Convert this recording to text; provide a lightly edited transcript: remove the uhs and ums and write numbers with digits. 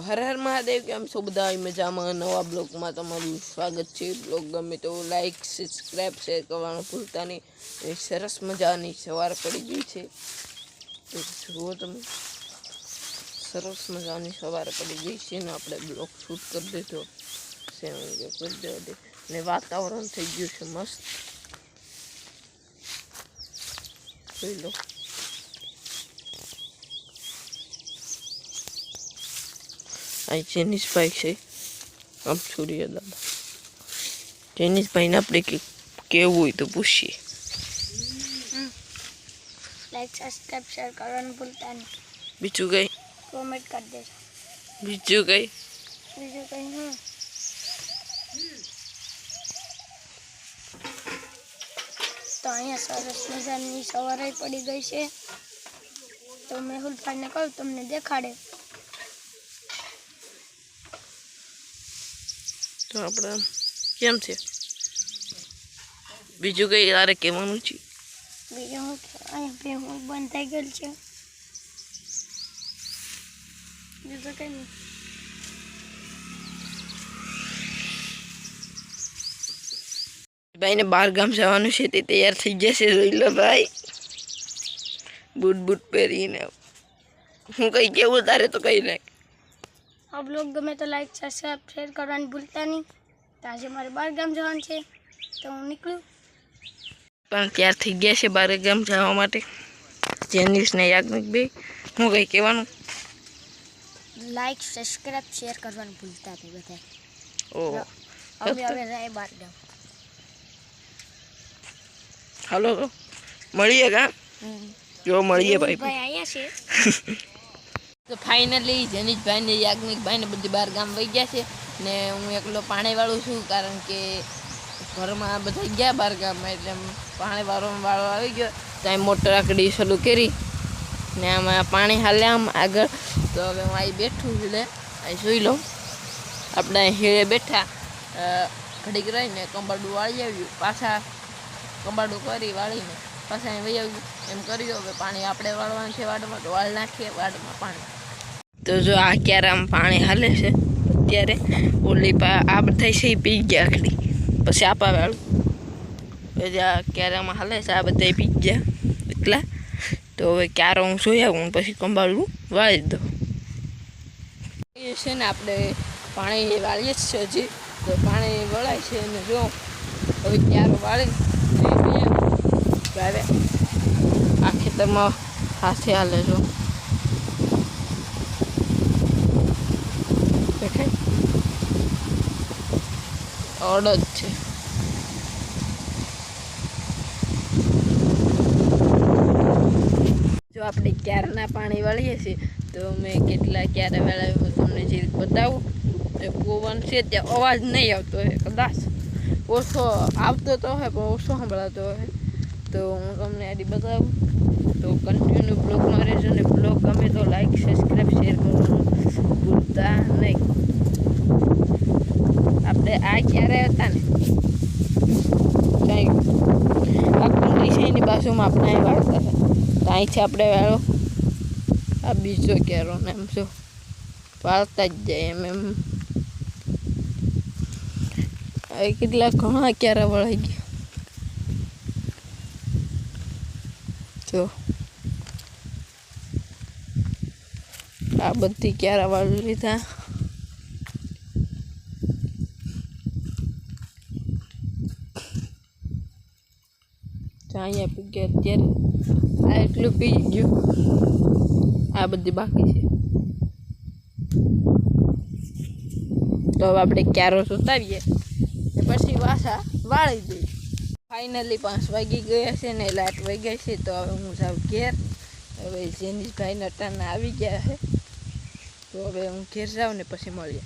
હર હર મહાદેવ, કેમ છો બધા? મજામાં? નવા બ્લોગમાં તમારું સ્વાગત છે। બ્લોગ ગમે તો લાઈક, સબસ્ક્રાઈબ, શેર કરવાનું ભૂલતા નહીં। એ સરસ મજાની સવાર પડી ગઈ છે, તો જુઓ તમે, સરસ મજાની સવાર પડી ગઈ છે ને આપણે બ્લોગ શૂટ કરી દીધો છે ને વાતાવરણ થઈ ગયું છે મસ્ત, જોઈ લો। આ જેનિસ ભાઈ છે, આમ સૂર્ય દાદા। જેનિસ ભાઈને આપણે કેવું હોય તો પૂછીએ। લાઈક, સબસ્ક્રાઇબ, શેર કરવાનું ભૂલતા નહીં। બીજું કઈ? કોમેન્ટ કરી દેજો। બીજું કઈ? બીજું કઈ હું તો અહીંયા સરસ મજાની સવારે પડી ગઈ છે, તો મેહુલ ભાઈને કહું તમને દેખાડે। તો આપણે કેમ છે? બીજું કઈ તારે કહેવાનું છે? બીજું હું અહીંયા ભેહું બંધ થઈ ગયેલ છે, બીજું કઈ નહીં। ભાઈને બહાર ગામ જવાનું છે, તે તૈયાર થઈ જશે, જોઈ લો ભાઈ, બૂટ બૂટ પહેરીને। હું કઈ કેવું તારે તો કઈ નાખ। આ બ્લોગ ગમે તો લાઈક, સબસ્ક્રાઇબ, શેર કરવાનું ભૂલતા નહીં। તો આજે મારે બહાર ગામ જવાનું છે, તો હું નીકળું। પણ તૈયાર થઈ ગયા છે બહાર ગામ જવા માટે જેનિસ ને યાજ્ઞિક બે। હું કઈ કહેવાનું? લાઈક, સબસ્ક્રાઇબ, શેર કરવાનું ભૂલતા નહીં બધા। ઓહ, અમે હવે જાય બહાર ગામ। હાલો તો મળીએ કા? જો મળીએ ભાઈ। ભાઈ અહીંયા છે તો ફાઇનલી જેનિસભાઈ ને યાજ્ઞિકભાઈ ને બધી બહાર ગામ વહી ગયા છે ને હું એકલો પાણીવાળું છું, કારણ કે ઘરમાં બધા ગયા બહાર ગામમાં, એટલે પાણીવાળો આવી ગયો। ત્યાં મોટર આકડી શરૂ કરી ને આમાં પાણી હાલે આમ આગળ। તો હવે હું અહીં બેઠું છું, લે અહીં જોઈ લો, આપણે અહીં હીરે બેઠા, ઘડીક રહીને કંબાડું વાળી આવ્યું, પાછા કંબાડું કરી વાળીને પાછા અહીં વહી આવ્યું, એમ કર્યું। હવે પાણી આપણે વાળવાનું છે વાડમાં, તો વાળ નાખીએ વાડમાં પાણી। તો જો આ ક્યારામાં પાણી હાલે છે અત્યારે, ઓલી આ બધા છે એ પી ગયા આખડી, પછી આપા વાળું પછી આ ક્યારામાં હાલે છે, આ બધા પી ગયા એટલા। તો હવે ક્યારો હું જોઈ આવું, પછી કંબાળું વાળી દઉં। એ છે ને આપણે પાણી વાળીએ જ છે હજી, તો પાણી વળાય છે અને જો હવે ક્યારો વાળી હવે આ ખેતરમાં હાથે હાલે જો દેખાય, અડદ છે। જો આપણે ક્યારના પાણી વાળીએ છીએ, તો મેં કેટલા ક્યારે વાળ્યા તમને જે બતાવું। એ પવન છે ત્યાં અવાજ નહીં આવતો હોય, કદાચ ઓછો આવતો તો હોય પણ ઓછો સંભળાતો હોય, તો હું તમને આડી બતાવું। તો કન્ટિન્યુ બ્લોગમાં રહેજો ને બ્લોગ ગમે તો લાઈક, સબસ્ક્રાઈબ, શેર કરવાનું ભૂલતા નહીં। આપણે આ ક્યારે હતા ને કંઈ આ કુંડી છે એની બાજુમાં આપણે અહીં વાળતા હતા, તો અહીંથી આપણે વાળો આ બીજો ક્યારો ને એમ જો વાળતા જ જાય એમ એમ। હવે કેટલા ઘણા ક્યારા વળાઈ ગયા જો, આ બધી ક્યારા વાળી લીધા। અહીંયા પી ગયા અત્યારે, આ એટલું પી ગયું, આ બધી બાકી છે। તો હવે આપણે ક્યારો સુતાવીએ ને પછી વાસા વાળી દઈએ। ફાઇનલી 5 વાગી ગયા છે ને લાઈટ વહી ગઈ છે, તો હવે હું જાઉં ઘેર। હવે જેનિસભાઈ નટાના આવી ગયા છે, તો હવે હું ઘેર જાઉં ને પછી મળીએ।